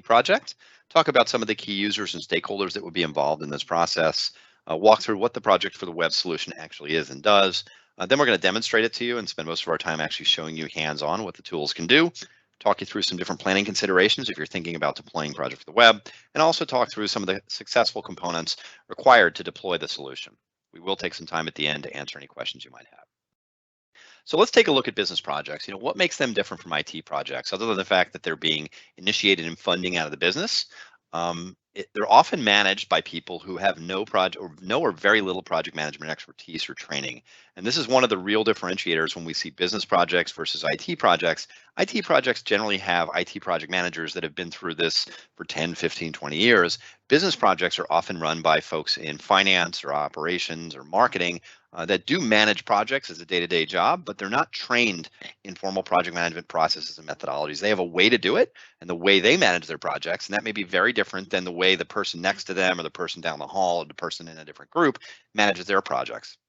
project, talk about some of the key users and stakeholders that would be involved in this process, walk through what the project for the web solution actually is and does. Then we're going to demonstrate it to you and spend most of our time actually showing you hands-on what the tools can do, talk you through some different planning considerations if you're thinking about deploying project for the web, and also talk through some of the successful components required to deploy the solution. We will take some time at the end to answer any questions you might have. So let's take a look at business projects. What makes them different from IT projects, other than the fact that they're being initiated and funding out of the business? They're often managed by people who have no or very little project management expertise or training. And this is one of the real differentiators when we see business projects versus IT projects. IT projects generally have IT project managers that have been through this for 10, 15, 20 years. Business projects are often run by folks in finance or operations or marketing that do manage projects as a day-to-day job, but they're not trained in formal project management processes and methodologies. They have a way to do it and the way they manage their projects, and that may be very different than the way the person next to them or the person down the hall or the person in a different group manages their projects.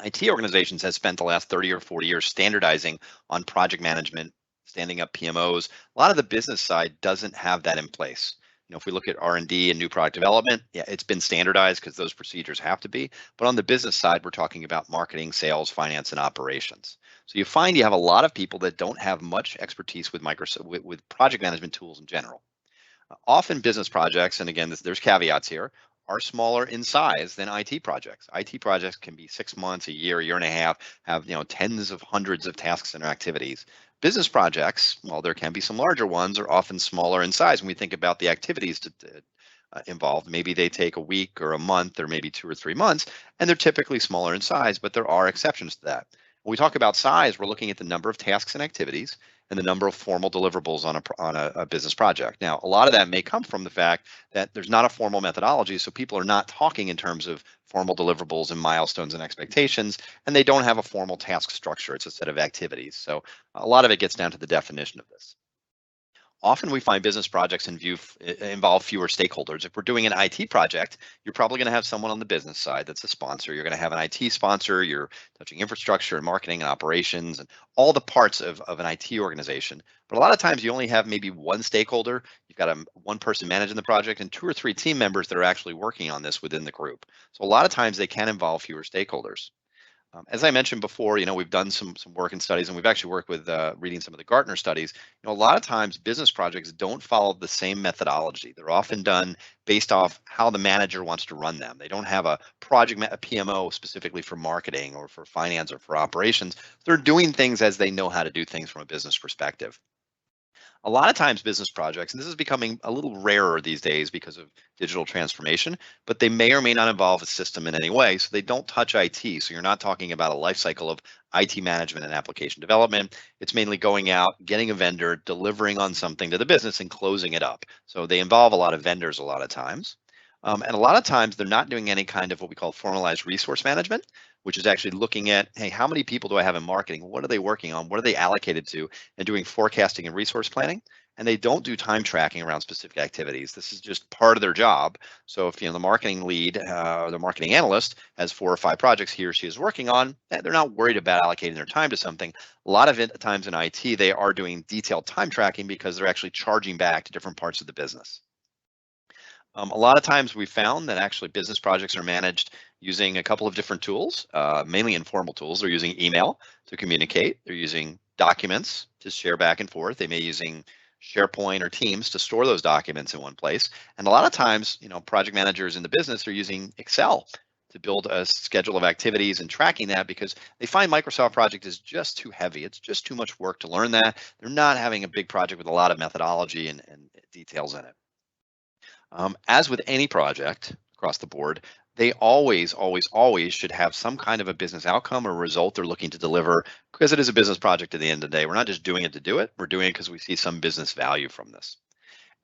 IT organizations have spent the last 30 or 40 years standardizing on project management, standing up PMOs. A lot of the business side doesn't have that in place. If we look at R&D and new product development, yeah, it's been standardized because those procedures have to be. But on the business side, we're talking about marketing, sales, finance, and operations. So you find you have a lot of people that don't have much expertise with with project management tools in general. Often business projects, and again, there's caveats here, are smaller in size than IT projects. IT projects can be 6 months, a year and a half, have tens of hundreds of tasks and activities. Business projects, while there can be some larger ones, are often smaller in size when we think about the activities involved. Maybe they take a week or a month or maybe 2 or 3 months, and they're typically smaller in size, but there are exceptions to that. When we talk about size, we're looking at the number of tasks and activities and the number of formal deliverables on a business project. Now, a lot of that may come from the fact that there's not a formal methodology, so people are not talking in terms of formal deliverables and milestones and expectations, and they don't have a formal task structure. It's a set of activities. So a lot of it gets down to the definition of this. Often we find business projects involve fewer stakeholders. If we're doing an IT project, you're probably going to have someone on the business side that's a sponsor. You're going to have an IT sponsor. You're touching infrastructure and marketing and operations and all the parts of an IT organization. But a lot of times you only have maybe one stakeholder. You've got one person managing the project and 2 or 3 team members that are actually working on this within the group. So a lot of times they can involve fewer stakeholders. As I mentioned before, we've done some work and studies, and we've actually worked with reading some of the Gartner studies. A lot of times business projects don't follow the same methodology. They're often done based off how the manager wants to run them. They don't have a PMO specifically for marketing or for finance or for operations. They're doing things as they know how to do things from a business perspective. A lot of times business projects, and this is becoming a little rarer these days because of digital transformation, but they may or may not involve a system in any way. So they don't touch IT. So you're not talking about a life cycle of IT management and application development. It's mainly going out, getting a vendor, delivering on something to the business and closing it up. So they involve a lot of vendors a lot of times. And a lot of times they're not doing any kind of what we call formalized resource management, which is actually looking at, hey, how many people do I have in marketing? What are they working on? What are they allocated to? And doing forecasting and resource planning. And they don't do time tracking around specific activities. This is just part of their job. So if the marketing lead or the marketing analyst has 4 or 5 projects he or she is working on, they're not worried about allocating their time to something. A lot of times in IT, they are doing detailed time tracking because they're actually charging back to different parts of the business. A lot of times we found that actually business projects are managed using a couple of different tools, mainly informal tools. They're using email to communicate. They're using documents to share back and forth. They may be using SharePoint or Teams to store those documents in one place. And a lot of times, project managers in the business are using Excel to build a schedule of activities and tracking that because they find Microsoft Project is just too heavy. It's just too much work to learn that. They're not having a big project with a lot of methodology and details in it. As with any project across the board, they always should have some kind of a business outcome or result they're looking to deliver because it is a business project at the end of the day. We're not just doing it to do it. We're doing it because we see some business value from this.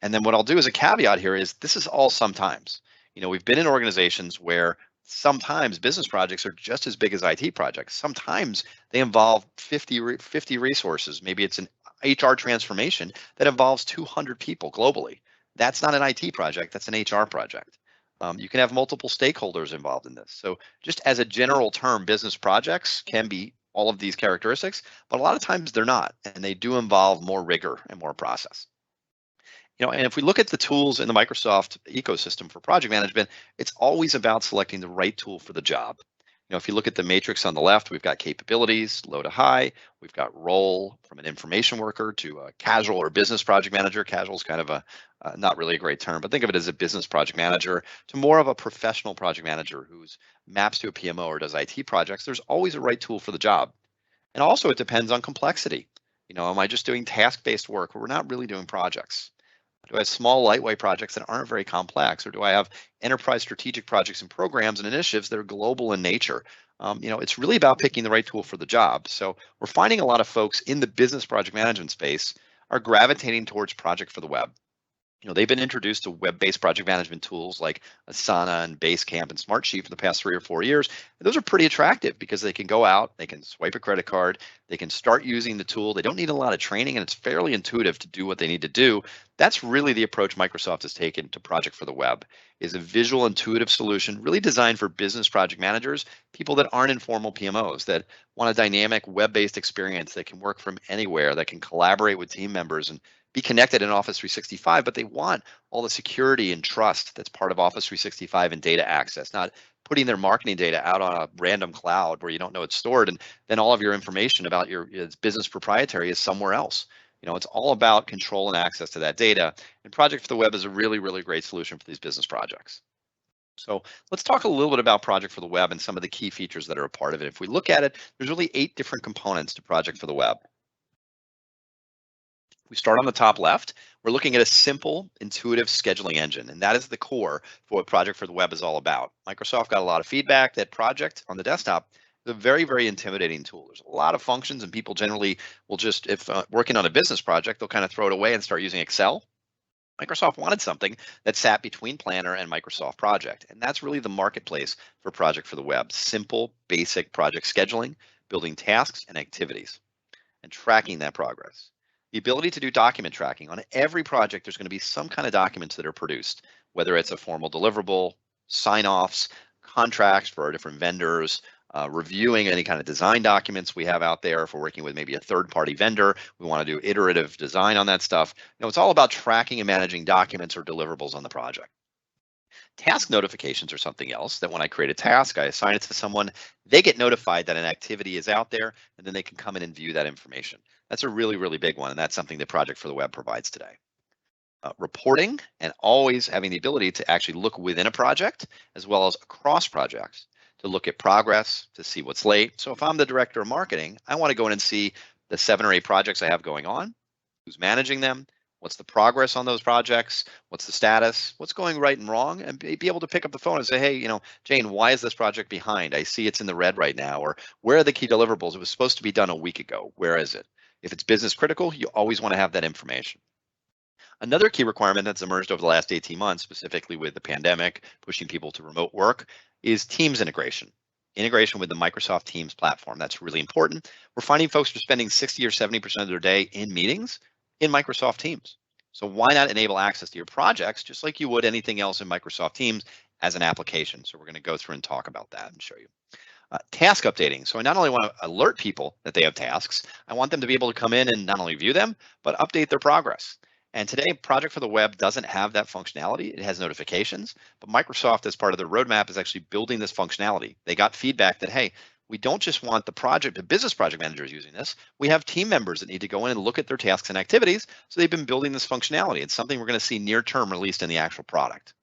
And then what I'll do as a caveat here is this is all sometimes. We've been in organizations where sometimes business projects are just as big as IT projects. Sometimes they involve 50 resources. Maybe it's an HR transformation that involves 200 people globally. That's not an IT project, that's an HR project. You can have multiple stakeholders involved in this. So just as a general term, business projects can be all of these characteristics, but a lot of times they're not, and they do involve more rigor and more process. And if we look at the tools in the Microsoft ecosystem for project management, it's always about selecting the right tool for the job. If you look at the matrix on the left, we've got capabilities, low to high. We've got role from an information worker to a casual or business project manager. Casual is kind of a not really a great term, but think of it as a business project manager to more of a professional project manager who's maps to a PMO or does IT projects. There's always a right tool for the job. And also it depends on complexity. Am I just doing task-based work where we're not really doing projects? Do I have small, lightweight projects that aren't very complex, or do I have enterprise strategic projects and programs and initiatives that are global in nature? It's really about picking the right tool for the job. So we're finding a lot of folks in the business project management space are gravitating towards project for the web. They've been introduced to web-based project management tools like Asana and Basecamp and Smartsheet for the past 3 or 4 years. And those are pretty attractive because they can go out, they can swipe a credit card, they can start using the tool. They don't need a lot of training, and it's fairly intuitive to do what they need to do. That's really the approach Microsoft has taken to Project for the Web, is a visual, intuitive solution really designed for business project managers, people that aren't informal PMOs, that want a dynamic web-based experience that can work from anywhere, that can collaborate with team members and be connected in Office 365, but they want all the security and trust that's part of Office 365 and data access, not putting their marketing data out on a random cloud where you don't know it's stored, and then all of your information about your business proprietary is somewhere else. It's all about control and access to that data, and Project for the Web is a really, really great solution for these business projects. So let's talk a little bit about Project for the Web and some of the key features that are a part of it. If we look at it, there's really 8 different components to Project for the Web. We start on the top left. We're looking at a simple, intuitive scheduling engine, and that is the core for what Project for the Web is all about. Microsoft got a lot of feedback that Project on the desktop is a very, very intimidating tool. There's a lot of functions, and people generally will just, if working on a business project, they'll kind of throw it away and start using Excel. Microsoft wanted something that sat between Planner and Microsoft Project, and that's really the marketplace for Project for the Web. Simple, basic project scheduling, building tasks and activities, and tracking that progress. The ability to do document tracking. On every project, there's going to be some kind of documents that are produced, whether it's a formal deliverable, sign-offs, contracts for our different vendors, reviewing any kind of design documents we have out there. If we're working with maybe a third-party vendor, we want to do iterative design on that stuff. It's all about tracking and managing documents or deliverables on the project. Task notifications are something else that when I create a task, I assign it to someone, they get notified that an activity is out there, and then they can come in and view that information. That's a really, really big one, and that's something that Project for the Web provides today. Reporting and always having the ability to actually look within a project as well as across projects to look at progress, to see what's late. So if I'm the director of marketing, I want to go in and see the 7 or 8 projects I have going on, who's managing them, what's the progress on those projects, what's the status, what's going right and wrong, and be able to pick up the phone and say, hey, Jane, why is this project behind? I see it's in the red right now, or where are the key deliverables? It was supposed to be done a week ago. Where is it? If it's business critical, you always want to have that information. Another key requirement that's emerged over the last 18 months, specifically with the pandemic, pushing people to remote work, is Teams integration. Integration with the Microsoft Teams platform. That's really important. We're finding folks are spending 60 or 70% of their day in meetings in Microsoft Teams. So why not enable access to your projects just like you would anything else in Microsoft Teams as an application? So we're going to go through and talk about that and show you. Task updating. So I not only want to alert people that they have tasks, I want them to be able to come in and not only view them, but update their progress. And today, Project for the Web doesn't have that functionality. It has notifications, but Microsoft, as part of their roadmap, is actually building this functionality. They got feedback that, hey, we don't just want the business project managers using this. We have team members that need to go in and look at their tasks and activities. So they've been building this functionality. It's something we're going to see near term released in the actual product.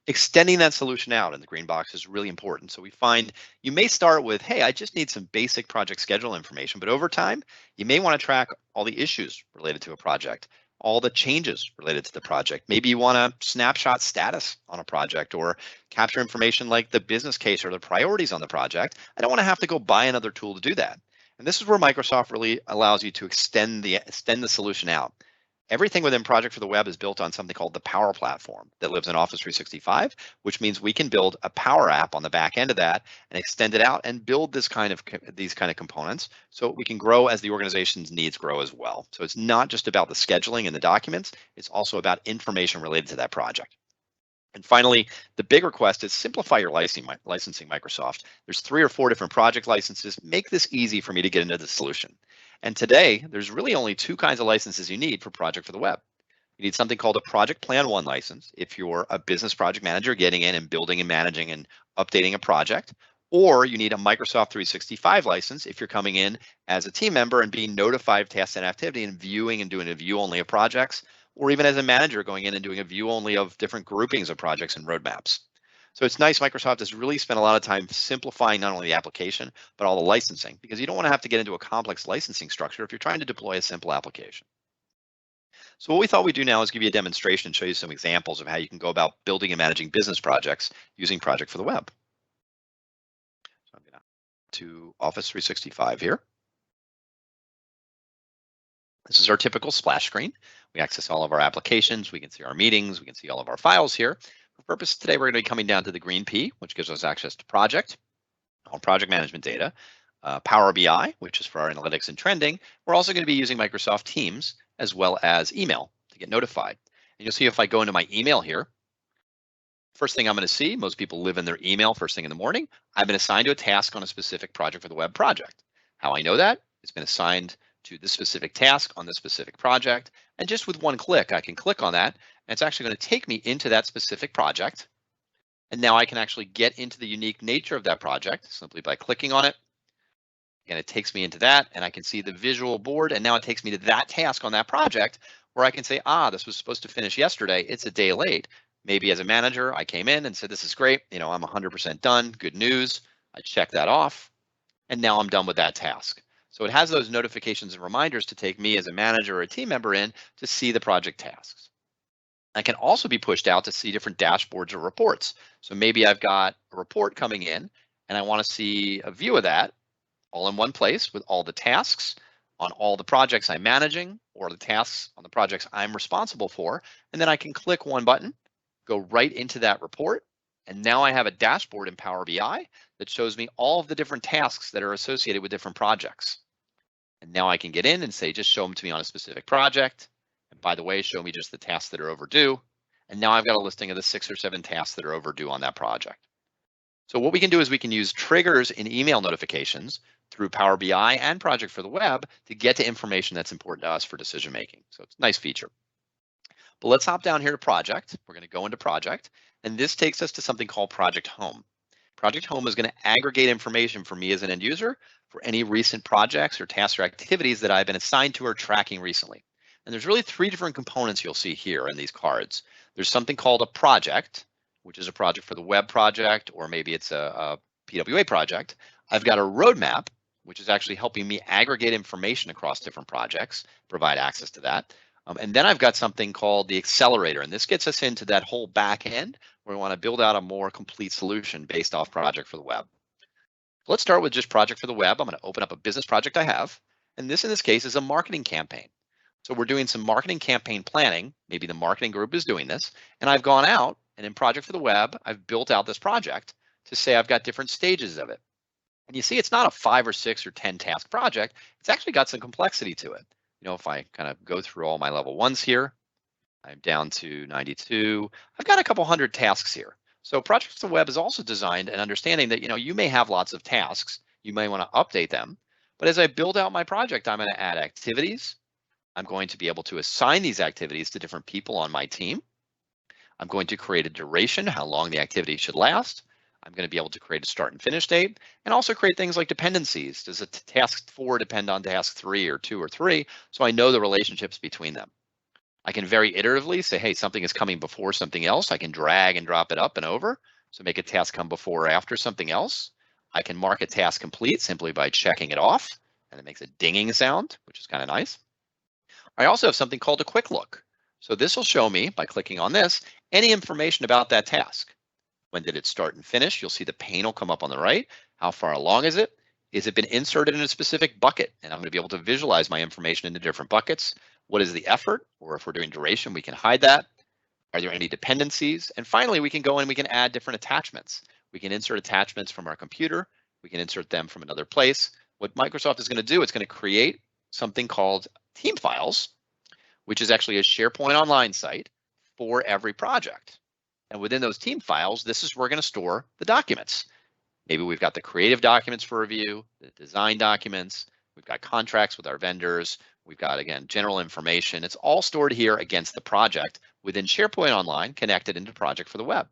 Extending that solution out in the green box is really important. So we find you may start with, hey, I just need some basic project schedule information, but over time, you may want to track all the issues related to a project, all the changes related to the project. Maybe you want to snapshot status on a project or capture information like the business case or the priorities on the project. I don't want to have to go buy another tool to do that. And this is where Microsoft really allows you to extend the solution out. Everything within Project for the Web is built on something called the Power Platform that lives in Office 365, which means we can build a Power App on the back end of that and extend it out and build these kind of components so we can grow as the organization's needs grow as well. So it's not just about the scheduling and the documents, it's also about information related to that project. And finally, the big request is simplify your licensing, Microsoft. There's 3 or 4 different project licenses. Make this easy for me to get into the solution. And today, there's really only 2 kinds of licenses you need for Project for the Web. You need something called a Project Plan 1 license if you're a business project manager getting in and building and managing and updating a project. Or you need a Microsoft 365 license if you're coming in as a team member and being notified of tasks and activity and viewing and doing a view only of projects, or even as a manager going in and doing a view only of different groupings of projects and roadmaps. So it's nice Microsoft has really spent a lot of time simplifying not only the application, but all the licensing, because you don't want to have to get into a complex licensing structure if you're trying to deploy a simple application. So what we thought we'd do now is give you a demonstration, show you some examples of how you can go about building and managing business projects using Project for the Web. So I'm going to Office 365 here. This is our typical splash screen. We access all of our applications. We can see our meetings. We can see all of our files here. For purpose today, we're going to be coming down to the green P, which gives us access to project, all project management data, Power BI, which is for our analytics and trending. We're also going to be using Microsoft Teams as well as email to get notified. And you'll see if I go into my email here, first thing I'm going to see, most people live in their email first thing in the morning. I've been assigned to a task on a specific Project for the Web project. How I know that? It's been assigned to this specific task on this specific project. And just with one click, I can click on that. And it's actually going to take me into that specific project. And now I can actually get into the unique nature of that project simply by clicking on it. And it takes me into that, and I can see the visual board, and now it takes me to that task on that project where I can say, this was supposed to finish yesterday. It's a day late. Maybe as a manager, I came in and said, this is great. I'm 100% done. Good news. I check that off, and now I'm done with that task. So it has those notifications and reminders to take me as a manager or a team member in to see the project tasks. I can also be pushed out to see different dashboards or reports. So maybe I've got a report coming in, and I want to see a view of that all in one place with all the tasks on all the projects I'm managing or the tasks on the projects I'm responsible for. And then I can click one button, go right into that report. And now I have a dashboard in Power BI that shows me all of the different tasks that are associated with different projects. And now I can get in and say, just show them to me on a specific project. And by the way, show me just the tasks that are overdue. And now I've got a listing of the 6 or 7 tasks that are overdue on that project. So what we can do is we can use triggers in email notifications through Power BI and Project for the Web to get to information that's important to us for decision making. So it's a nice feature. But let's hop down here to Project. We're going to go into Project, and this takes us to something called Project Home. Project Home is going to aggregate information for me as an end user for any recent projects or tasks or activities that I've been assigned to or tracking recently. And there's really 3 different components you'll see here in these cards. There's something called a project, which is a project for the web project, or maybe it's a PWA project. I've got a roadmap, which is actually helping me aggregate information across different projects, provide access to that. And then I've got something called the Accelerator, and this gets us into that whole back end where we want to build out a more complete solution based off Project for the Web. Let's start with just Project for the Web. I'm going to open up a business project I have, and this in this case is a marketing campaign. So we're doing some marketing campaign planning. Maybe the marketing group is doing this, and I've gone out and in Project for the Web, I've built out this project to say I've got different stages of it. And you see, it's not a 5 or 6 or 10 task project. It's actually got some complexity to it. If I kind of go through all my level 1s here, I'm down to 92. I've got a couple hundred tasks here. So Project for the Web is also designed and understanding that, you may have lots of tasks. You may want to update them. But as I build out my project, I'm going to add activities. I'm going to be able to assign these activities to different people on my team. I'm going to create a duration, how long the activity should last. I'm going to be able to create a start and finish date, and also create things like dependencies. Does a task 4 depend on task 3 or 2 or 3? So I know the relationships between them. I can very iteratively say, hey, something is coming before something else. I can drag and drop it up and over. So make a task come before or after something else. I can mark a task complete simply by checking it off, and it makes a dinging sound, which is kind of nice. I also have something called a quick look. So this will show me, by clicking on this, any information about that task. When did it start and finish? You'll see the pane will come up on the right. How far along is it? Is it been inserted in a specific bucket? And I'm going to be able to visualize my information into different buckets. What is the effort? Or if we're doing duration, we can hide that. Are there any dependencies? And finally, we can go in, we can add different attachments. We can insert attachments from our computer. We can insert them from another place. What Microsoft is going to do, it's going to create something called team files, which is actually a SharePoint Online site for every project. And within those team files, this is where we're going to store the documents. Maybe we've got the creative documents for review, the design documents, we've got contracts with our vendors, We've got, again, general information. It's all stored here against the project within SharePoint Online, connected into Project for the Web.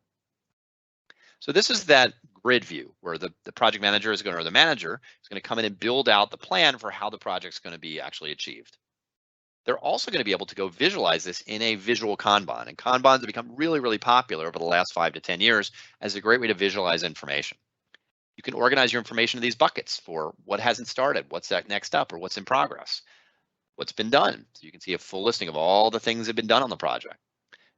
So this is that grid view where the project manager is going to, or the manager is going to come in and build out the plan for how the project's going to be actually achieved. They're also going to be able to go visualize this in a visual Kanban. And Kanbans have become really, really popular over the last 5 to 10 years as a great way to visualize information. You can organize your information in these buckets for what hasn't started, what's that next up, or what's in progress, what's been done. So you can see a full listing of all the things that have been done on the project.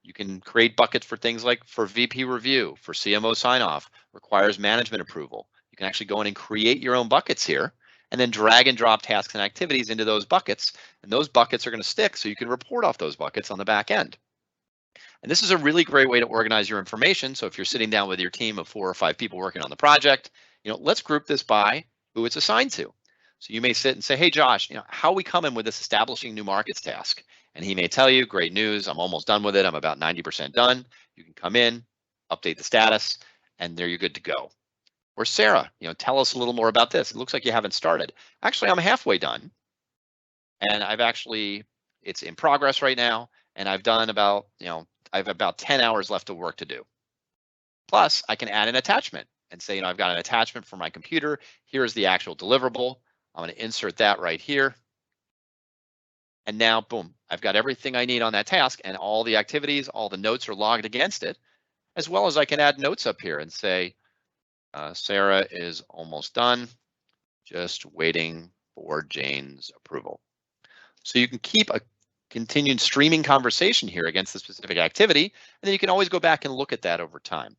You can create buckets for things like for VP review, for CMO sign off, requires management approval. You can actually go in and create your own buckets here and then drag and drop tasks and activities into those buckets. And those buckets are going to stick so you can report off those buckets on the back end. And this is a really great way to organize your information. So if you're sitting down with your team of 4 or 5 people working on the project, let's group this by who it's assigned to. So you may sit and say, hey, Josh, how are we coming with this establishing new markets task? And he may tell you, great news, I'm almost done with it. I'm about 90% done. You can come in, update the status, and there you're good to go. Or Sarah, tell us a little more about this. It looks like you haven't started. Actually, I'm halfway done. And it's in progress right now. And I've done about, I have about 10 hours left of work to do. Plus, I can add an attachment and say, I've got an attachment for my computer. Here's the actual deliverable. I'm going to insert that right here. And now, boom, I've got everything I need on that task, and all the activities, all the notes are logged against it, as well as I can add notes up here and say, Sarah is almost done, just waiting for Jane's approval. So you can keep a continued streaming conversation here against the specific activity, and then you can always go back and look at that over time.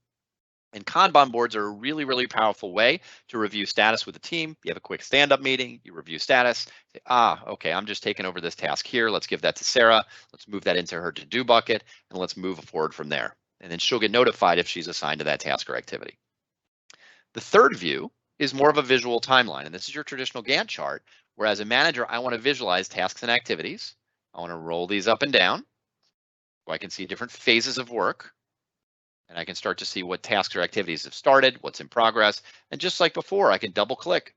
And Kanban boards are a really, really powerful way to review status with the team. You have a quick stand-up meeting, you review status, say, okay, I'm just taking over this task here. Let's give that to Sarah. Let's move that into her to-do bucket, and let's move forward from there. And then she'll get notified if she's assigned to that task or activity. The third view is more of a visual timeline, and this is your traditional Gantt chart, where as a manager, I want to visualize tasks and activities. I want to roll these up and down so I can see different phases of work. And I can start to see what tasks or activities have started, what's in progress. And just like before, I can double click.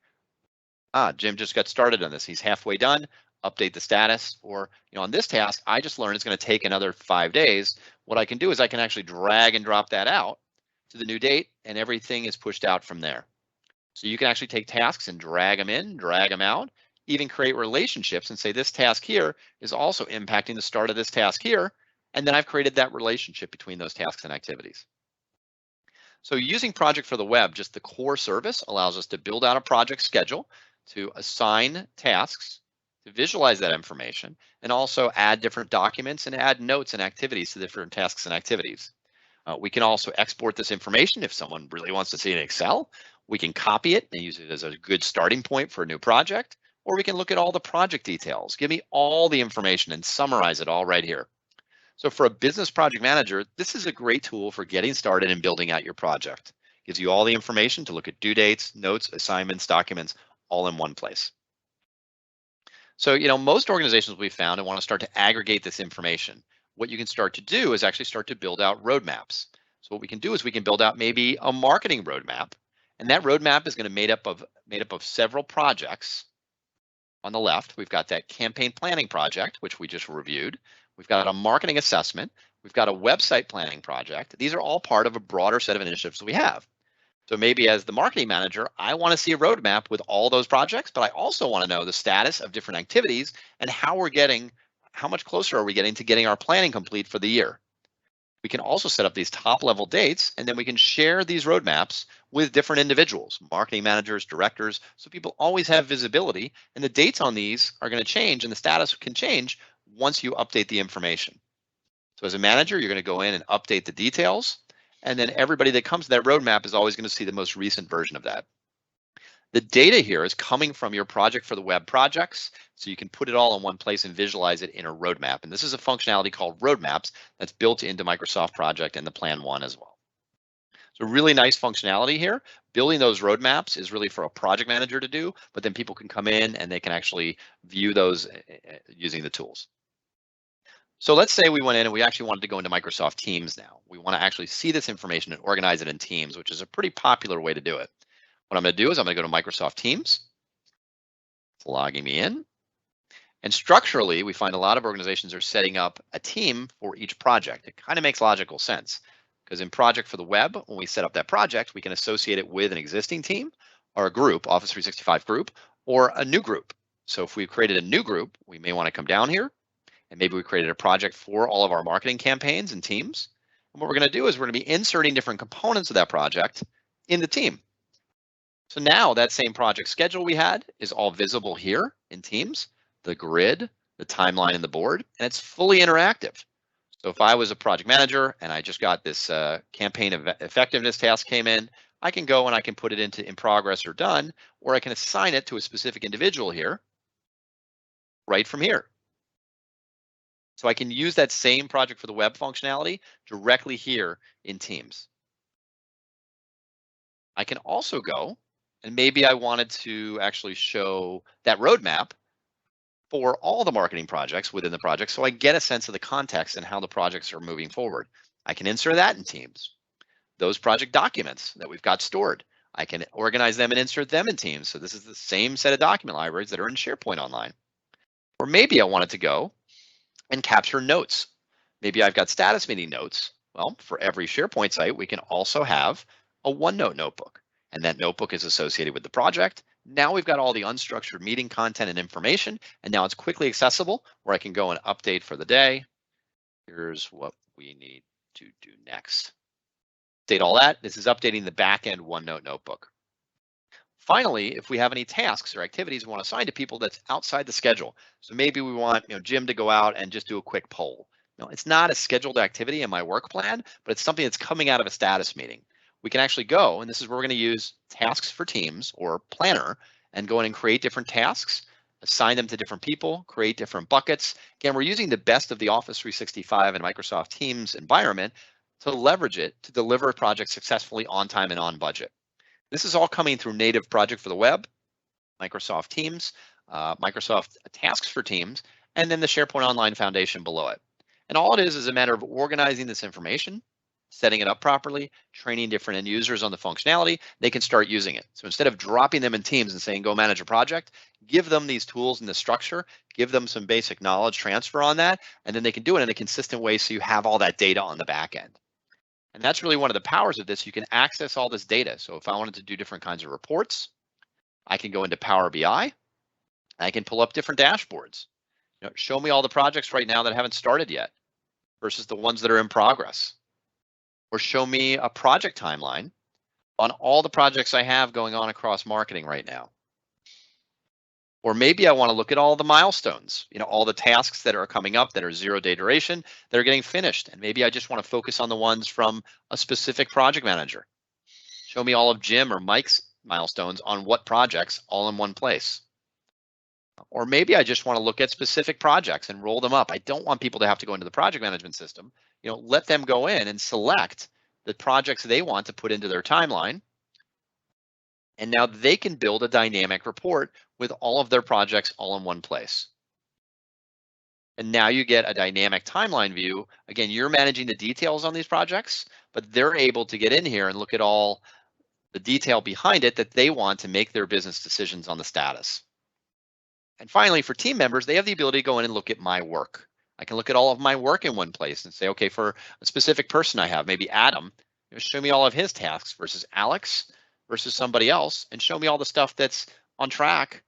Jim just got started on this. He's halfway done. Update the status. Or, on this task, I just learned it's going to take another 5 days. What I can do is I can actually drag and drop that out to the new date, and everything is pushed out from there. So you can actually take tasks and drag them in, drag them out, even create relationships and say this task here is also impacting the start of this task here. And then I've created that relationship between those tasks and activities. So using Project for the Web, just the core service allows us to build out a project schedule, to assign tasks, to visualize that information, and also add different documents and add notes and activities to different tasks and activities. We can also export this information if someone really wants to see it in Excel. We can copy it and use it as a good starting point for a new project, or we can look at all the project details. Give me all the information and summarize it all right here. So for a business project manager, this is a great tool for getting started and building out your project. It gives you all the information to look at due dates, notes, assignments, documents, all in one place. So, most organizations we've found want to start to aggregate this information. What you can start to do is actually start to build out roadmaps. So what we can do is we can build out maybe a marketing roadmap, and that roadmap is going to made up of several projects. On the left, we've got that campaign planning project, which we just reviewed. We've got a marketing assessment. We've got a website planning project. These are all part of a broader set of initiatives we have. So maybe as the marketing manager, I want to see a roadmap with all those projects, but I also want to know the status of different activities and how much closer are we getting to getting our planning complete for the year. We can also set up these top level dates, and then we can share these roadmaps with different individuals, marketing managers, directors, so people always have visibility, and the dates on these are going to change and the status can change once you update the information. So as a manager, you're going to go in and update the details, and then everybody that comes to that roadmap is always going to see the most recent version of that. The data here is coming from your Project for the Web projects, so you can put it all in one place and visualize it in a roadmap. And this is a functionality called roadmaps that's built into Microsoft Project and the Plan 1 as well. So really nice functionality here. Building those roadmaps is really for a project manager to do, but then people can come in and they can actually view those using the tools. So let's say we went in and we actually wanted to go into Microsoft Teams now. We want to actually see this information and organize it in Teams, which is a pretty popular way to do it. What I'm going to do is I'm going to go to Microsoft Teams. It's logging me in. And structurally, we find a lot of organizations are setting up a team for each project. It kind of makes logical sense because in Project for the Web, when we set up that project, we can associate it with an existing team or a group, Office 365 group, or a new group. So if we created a new group, we may want to come down here and maybe we created a project for all of our marketing campaigns and teams. And what we're going to do is we're going to be inserting different components of that project in the team. So now that same project schedule we had is all visible here in Teams, the grid, the timeline, and the board, and it's fully interactive. So if I was a project manager and I just got this campaign effectiveness task came in, I can go and I can put it into in progress or done, or I can assign it to a specific individual here, right from here. So I can use that same Project for the Web functionality directly here in Teams. I can also go and maybe I wanted to actually show that roadmap for all the marketing projects within the project so I get a sense of the context and how the projects are moving forward. I can insert that in Teams. Those project documents that we've got stored, I can organize them and insert them in Teams. So this is the same set of document libraries that are in SharePoint Online. Or maybe I wanted to go and capture notes. Maybe I've got status meeting notes. Well, for every SharePoint site, we can also have a OneNote notebook. And that notebook is associated with the project. Now we've got all the unstructured meeting content and information, and now it's quickly accessible where I can go and update for the day. Here's what we need to do next. Update all that. This is updating the backend OneNote notebook. Finally, if we have any tasks or activities we want to assign to people that's outside the schedule. So maybe we want Jim to go out and just do a quick poll. It's not a scheduled activity in my work plan, but it's something that's coming out of a status meeting. We can actually go, and this is where we're going to use tasks for teams or planner and go in and create different tasks, assign them to different people, create different buckets. Again, we're using the best of the Office 365 and Microsoft Teams environment to leverage it to deliver projects successfully on time and on budget. This is all coming through native Project for the Web, Microsoft Teams, Microsoft Tasks for Teams, and then the SharePoint Online Foundation below it. And all it is a matter of organizing this information, setting it up properly, training different end users on the functionality, they can start using it. So instead of dropping them in Teams and saying, go manage a project, give them these tools and the structure, give them some basic knowledge transfer on that, and then they can do it in a consistent way so you have all that data on the back end. And that's really one of the powers of this. You can access all this data. So if I wanted to do different kinds of reports, I can go into Power BI. I can pull up different dashboards. Show me all the projects right now that haven't started yet versus the ones that are in progress. Or show me a project timeline on all the projects I have going on across marketing right now. Or maybe I want to look at all the milestones, all the tasks that are coming up that are 0-day duration that are getting finished. And maybe I just want to focus on the ones from a specific project manager. Show me all of Jim or Mike's milestones on what projects all in one place. Or maybe I just want to look at specific projects and roll them up. I don't want people to have to go into the project management system. Let them go in and select the projects they want to put into their timeline. And now they can build a dynamic report with all of their projects all in one place. And now you get a dynamic timeline view. Again, you're managing the details on these projects, but they're able to get in here and look at all the detail behind it that they want to make their business decisions on the status. And finally, for team members, they have the ability to go in and look at my work. I can look at all of my work in one place and say, okay, for a specific person I have, maybe Adam, show me all of his tasks versus Alex versus somebody else, and show me all the stuff that's on track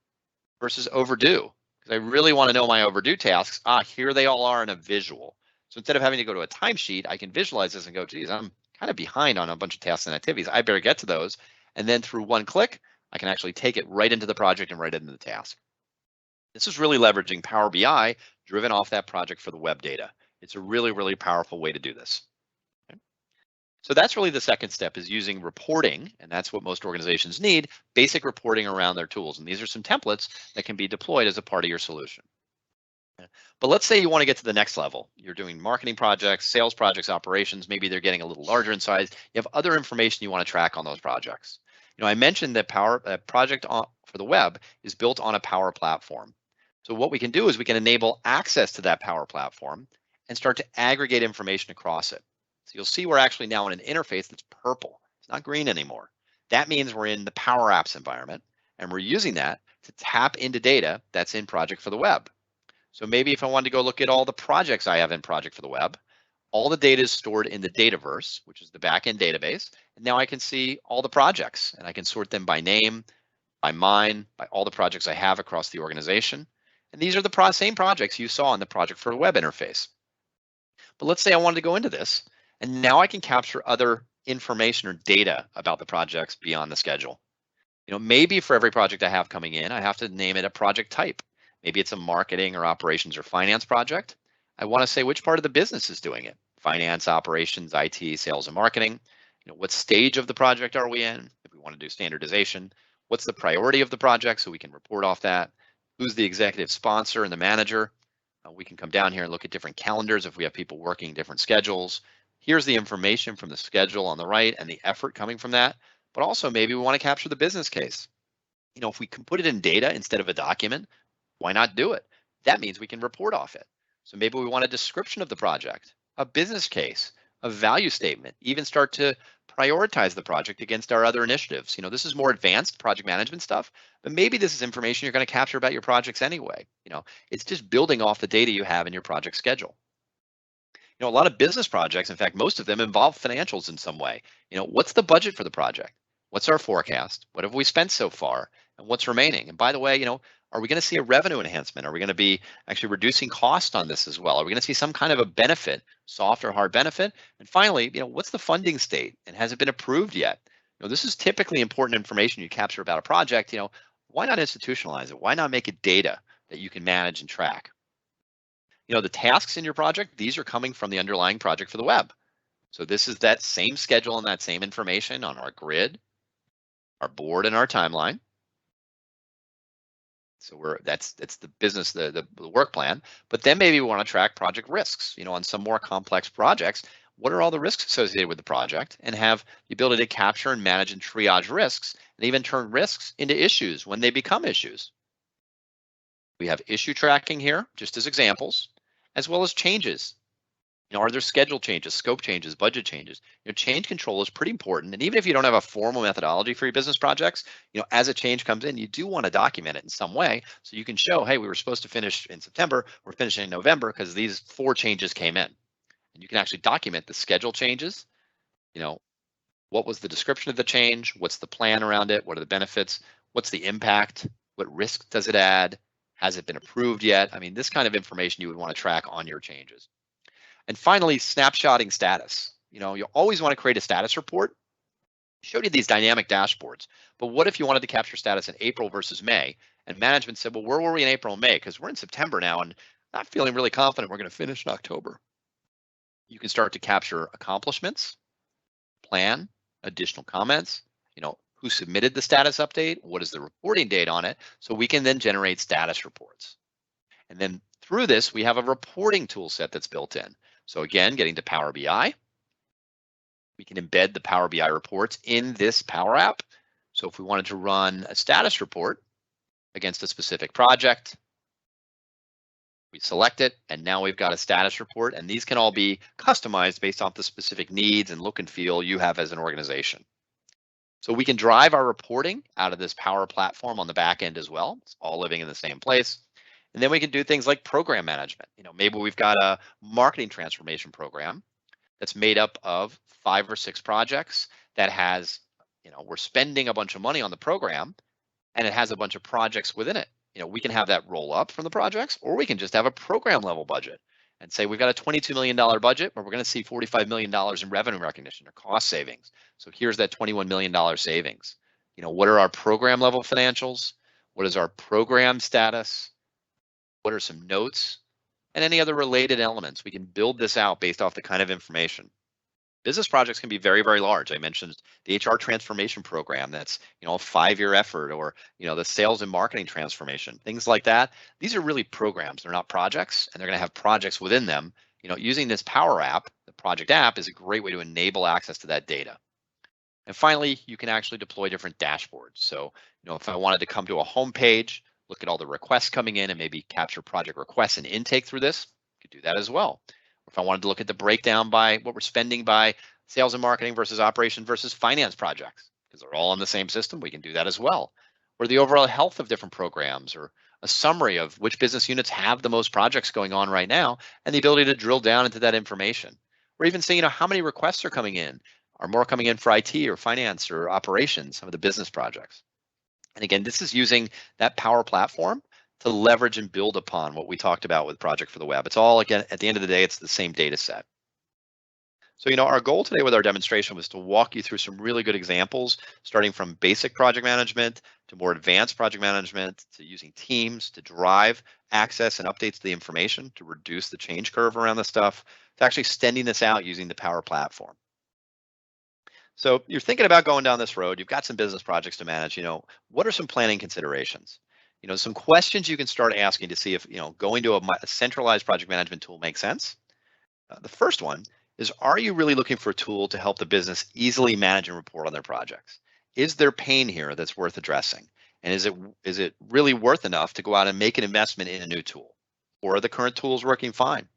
versus overdue. Because I really want to know my overdue tasks. Here they all are in a visual. So instead of having to go to a timesheet, I can visualize this and go, geez, I'm kind of behind on a bunch of tasks and activities. I better get to those. And then through one click, I can actually take it right into the project and right into the task. This is really leveraging Power BI driven off that Project for the Web data. It's a really, really powerful way to do this. Okay. So that's really the second step, is using reporting, and that's what most organizations need, basic reporting around their tools. And these are some templates that can be deployed as a part of your solution. But let's say you want to get to the next level. You're doing marketing projects, sales projects, operations. Maybe they're getting a little larger in size. You have other information you want to track on those projects. I mentioned that Project for the Web is built on a Power Platform. So what we can do is we can enable access to that Power Platform and start to aggregate information across it. So you'll see we're actually now in an interface that's purple. It's not green anymore. That means we're in the Power Apps environment, and we're using that to tap into data that's in Project for the Web. So maybe if I wanted to go look at all the projects I have in Project for the Web, all the data is stored in the Dataverse, which is the backend database. And now I can see all the projects and I can sort them by name, by mine, by all the projects I have across the organization. And these are the same projects you saw in the Project for the Web interface. But let's say I wanted to go into this, and now I can capture other information or data about the projects beyond the schedule. Maybe for every project I have coming in, I have to name it a project type. Maybe it's a marketing or operations or finance project. I want to say which part of the business is doing it. Finance, operations, IT, sales, and marketing. What stage of the project are we in? If we want to do standardization, what's the priority of the project so we can report off that? Who's the executive sponsor and the manager? We can come down here and look at different calendars if we have people working different schedules. Here's the information from the schedule on the right and the effort coming from that. But also maybe we want to capture the business case. If we can put it in data instead of a document, why not do it? That means we can report off it. So maybe we want a description of the project, a business case, a value statement, even start to prioritize the project against our other initiatives. This is more advanced project management stuff, but maybe this is information you're going to capture about your projects anyway. It's just building off the data you have in your project schedule. A lot of business projects, in fact, most of them involve financials in some way. What's the budget for the project? What's our forecast? What have we spent so far? And what's remaining? And by the way, are we going to see a revenue enhancement? Are we going to be actually reducing cost on this as well? Are we going to see some kind of a benefit, soft or hard benefit? And finally, what's the funding state? And has it been approved yet? This is typically important information you capture about a project. Why not institutionalize it? Why not make it data that you can manage and track? The tasks in your project, these are coming from the underlying project for the web. So this is that same schedule and that same information on our grid, our board, and our timeline. So that's the business, the work plan. But then maybe we want to track project risks. On some more complex projects, what are all the risks associated with the project, and have the ability to capture and manage and triage risks, and even turn risks into issues when they become issues. We have issue tracking here, just as examples, as well as changes. Are there schedule changes, scope changes, budget changes? Change control is pretty important. And even if you don't have a formal methodology for your business projects, as a change comes in, you do want to document it in some way so you can show, hey, we were supposed to finish in September, we're finishing in November because these 4 changes came in. And you can actually document the schedule changes. What was the description of the change? What's the plan around it? What are the benefits? What's the impact? What risk does it add? Has it been approved yet? I mean, this kind of information you would want to track on your changes. And finally, snapshotting status. You always want to create a status report. I showed you these dynamic dashboards, but what if you wanted to capture status in April versus May? And management said, well, where were we in April and May? Because we're in September now and not feeling really confident we're going to finish in October. You can start to capture accomplishments, plan, additional comments, who submitted the status update, what is the reporting date on it, so we can then generate status reports. And then through this, we have a reporting tool set that's built in. So again, getting to Power BI, we can embed the Power BI reports in this Power App. So if we wanted to run a status report against a specific project, we select it, and now we've got a status report, and these can all be customized based off the specific needs and look and feel you have as an organization. So we can drive our reporting out of this Power Platform on the back end as well. It's all living in the same place. And then we can do things like program management. Maybe we've got a marketing transformation program that's made up of 5 or 6 projects that has, we're spending a bunch of money on the program and it has a bunch of projects within it. We can have that roll up from the projects, or we can just have a program level budget and say we've got a $22 million budget, but we're going to see $45 million in revenue recognition or cost savings. So here's that $21 million savings. What are our program level financials? What is our program status? What are some notes and any other related elements? We can build this out based off the kind of information. Business projects can be very, very large. I mentioned the HR transformation program that's, a 5-year effort, or, the sales and marketing transformation, things like that. These are really programs. They're not projects, and they're going to have projects within them. Using this Power App, the project app, is a great way to enable access to that data. And finally, you can actually deploy different dashboards. So, if I wanted to come to a home page, look at all the requests coming in and maybe capture project requests and intake through this, you could do that as well. If I wanted to look at the breakdown by what we're spending by sales and marketing versus operation versus finance projects, because they're all in the same system, we can do that as well. or the overall health of different programs, or a summary of which business units have the most projects going on right now, and the ability to drill down into that information. Or even saying, how many requests are coming in? Are more coming in for IT or finance or operations, some of the business projects? And again, this is using that Power Platform to leverage and build upon what we talked about with Project for the Web. It's all, again, at the end of the day, it's the same data set. So, our goal today with our demonstration was to walk you through some really good examples, starting from basic project management to more advanced project management, to using teams to drive access and updates to the information to reduce the change curve around the stuff, to actually extending this out using the Power Platform. So you're thinking about going down this road, you've got some business projects to manage, what are some planning considerations? Some questions you can start asking to see if, going to a centralized project management tool makes sense. The first one is, are you really looking for a tool to help the business easily manage and report on their projects? Is there pain here that's worth addressing? And is it really worth enough to go out and make an investment in a new tool? Or are the current tools working fine?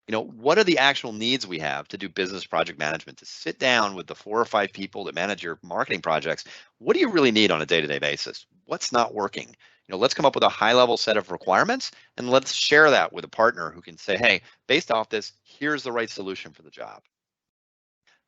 What are the actual needs we have to do business project management, to sit down with the 4 or 5 people that manage your marketing projects? What do you really need on a day-to-day basis? What's not working? Let's come up with a high-level set of requirements, and let's share that with a partner who can say, hey, based off this, here's the right solution for the job.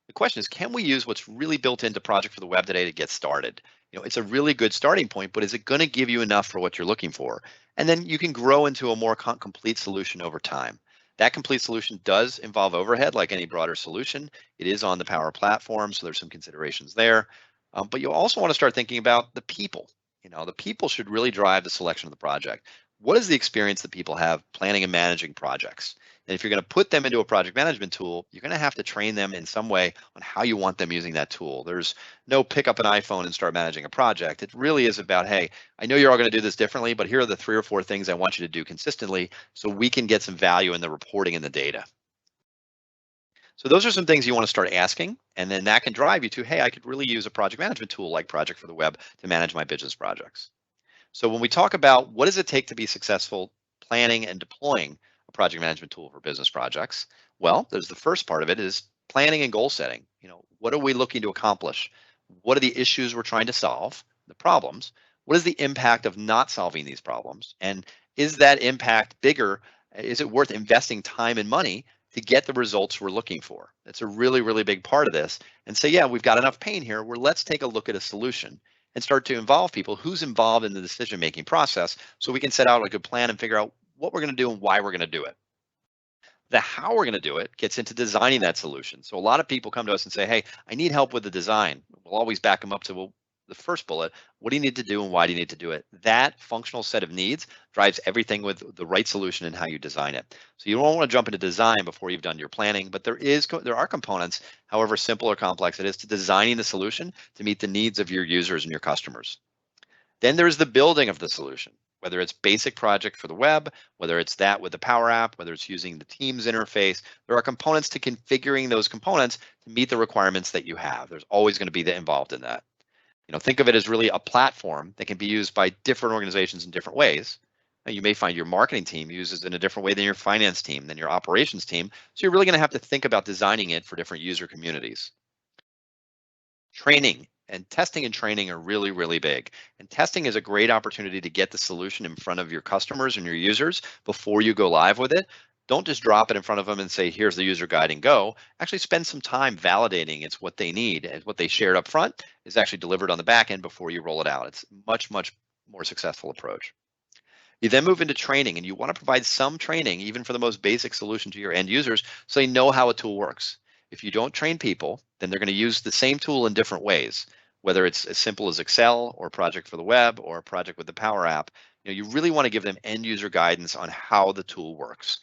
The question is, can we use what's really built into Project for the Web today to get started? It's a really good starting point, but is it going to give you enough for what you're looking for? And then you can grow into a more complete solution over time. That complete solution does involve overhead, like any broader solution. It is on the Power Platform, so there's some considerations there. But you also want to start thinking about the people. The people should really drive the selection of the project. What is the experience that people have planning and managing projects? And if you're going to put them into a project management tool, you're going to have to train them in some way on how you want them using that tool. There's no pick up an iPhone and start managing a project. It really is about, hey, I know you're all going to do this differently, but here are the 3 or 4 things I want you to do consistently so we can get some value in the reporting and the data. So those are some things you want to start asking, and then that can drive you to, hey, I could really use a project management tool like Project for the Web to manage my business projects. So when we talk about what does it take to be successful planning and deploying a project management tool for business projects, well, there's the first part of it is planning and goal setting. What are we looking to accomplish? What are the issues we're trying to solve, the problems? What is the impact of not solving these problems? And is that impact bigger? Is it worth investing time and money to get the results we're looking for? That's a really, really big part of this. And say, yeah, we've got enough pain here, where let's take a look at a solution and start to involve people who's involved in the decision-making process, so we can set out a good plan and figure out what we're going to do and why we're going to do it. The how we're going to do it gets into designing that solution. So a lot of people come to us and say, hey, I need help with the design. We'll always back them up to, well, the first bullet, what do you need to do and why do you need to do it? That functional set of needs drives everything with the right solution and how you design it. So you don't want to jump into design before you've done your planning, but there are components, however simple or complex it is, to designing the solution to meet the needs of your users and your customers. Then there's the building of the solution, whether it's basic project for the web, whether it's that with the Power App, whether it's using the Teams interface. There are components to configuring those components to meet the requirements that you have. There's always going to be involved in that. Think of it as really a platform that can be used by different organizations in different ways. Now, you may find your marketing team uses it in a different way than your finance team, than your operations team. So you're really going to have to think about designing it for different user communities. Training and testing and training are really, really big. And testing is a great opportunity to get the solution in front of your customers and your users before you go live with it. Don't just drop it in front of them and say, here's the user guide and go. Actually spend some time validating it's what they need, and what they shared up front is actually delivered on the back end before you roll it out. It's a much, much more successful approach. You then move into training, and you want to provide some training, even for the most basic solution, to your end users so they know how a tool works. If you don't train people, then they're going to use the same tool in different ways, whether it's as simple as Excel or Project for the Web or a project with the Power App. You really want to give them end user guidance on how the tool works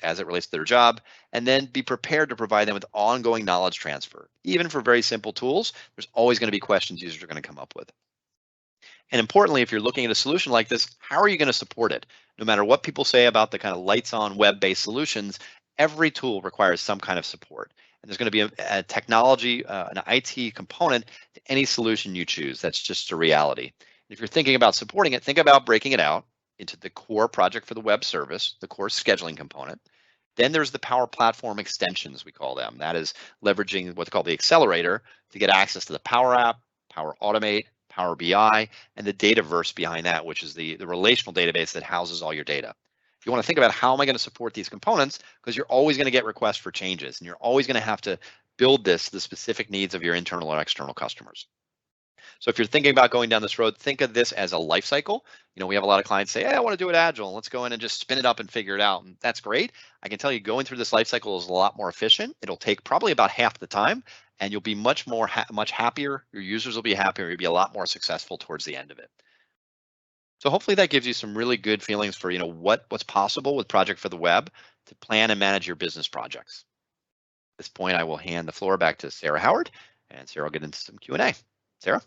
as it relates to their job, and then be prepared to provide them with ongoing knowledge transfer. Even for very simple tools, there's always going to be questions users are going to come up with. And importantly, if you're looking at a solution like this, how are you going to support it? No matter what people say about the kind of lights on web-based solutions, every tool requires some kind of support. And there's going to be a technology, an IT component to any solution you choose. That's just a reality. If you're thinking about supporting it, think about breaking it out into the core project for the web service, the core scheduling component. Then there's the Power Platform extensions, we call them. That is leveraging what's called the Accelerator to get access to the Power App, Power Automate, Power BI, and the Dataverse behind that, which is the relational database that houses all your data. You want to think about how am I going to support these components, because you're always going to get requests for changes, and you're always going to have to build this to the specific needs of your internal or external customers. So if you're thinking about going down this road, think of this as a life cycle. You know, we have a lot of clients say, hey, I want to do it agile. Let's go in and just spin it up and figure it out. And that's great. I can tell you going through this life cycle is a lot more efficient. It'll take probably about half the time, and you'll be much happier. Your users will be happier. You'll be a lot more successful towards the end of it. So hopefully that gives you some really good feelings for, you know, what's possible with Project for the Web to plan and manage your business projects. At this point, I will hand the floor back to Sarah Howard, and Sarah will get into some Q&A. Sarah?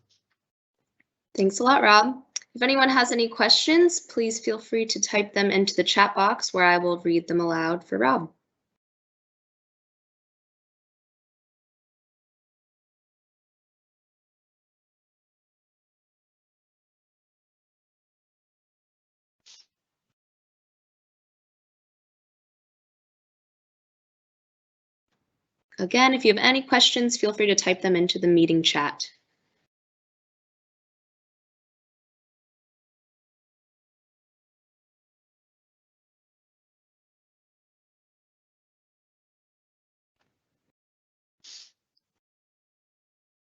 Thanks a lot, Rob. If anyone has any questions, please feel free to type them into the chat box where I will read them aloud for Rob. Again, if you have any questions, feel free to type them into the meeting chat.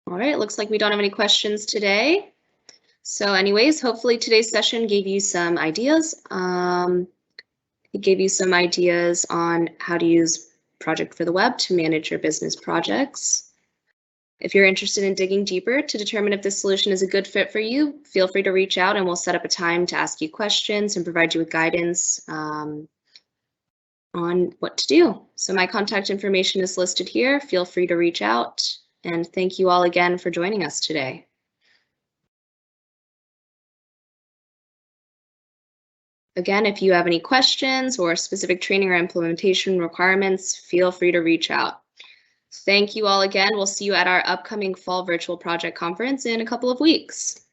All right, it looks like we don't have any questions today. So anyways, hopefully today's session gave you some ideas. It gave you some ideas on how to use Project for the Web to manage your business projects. If you're interested in digging deeper to determine if this solution is a good fit for you, feel free to reach out and we'll set up a time to ask you questions and provide you with guidance on what to do. So my contact information is listed here. Feel free to reach out, and thank you all again for joining us today. Again, if you have any questions or specific training or implementation requirements, feel free to reach out. Thank you all again. We'll see you at our upcoming Fall Virtual Project Conference in a couple of weeks.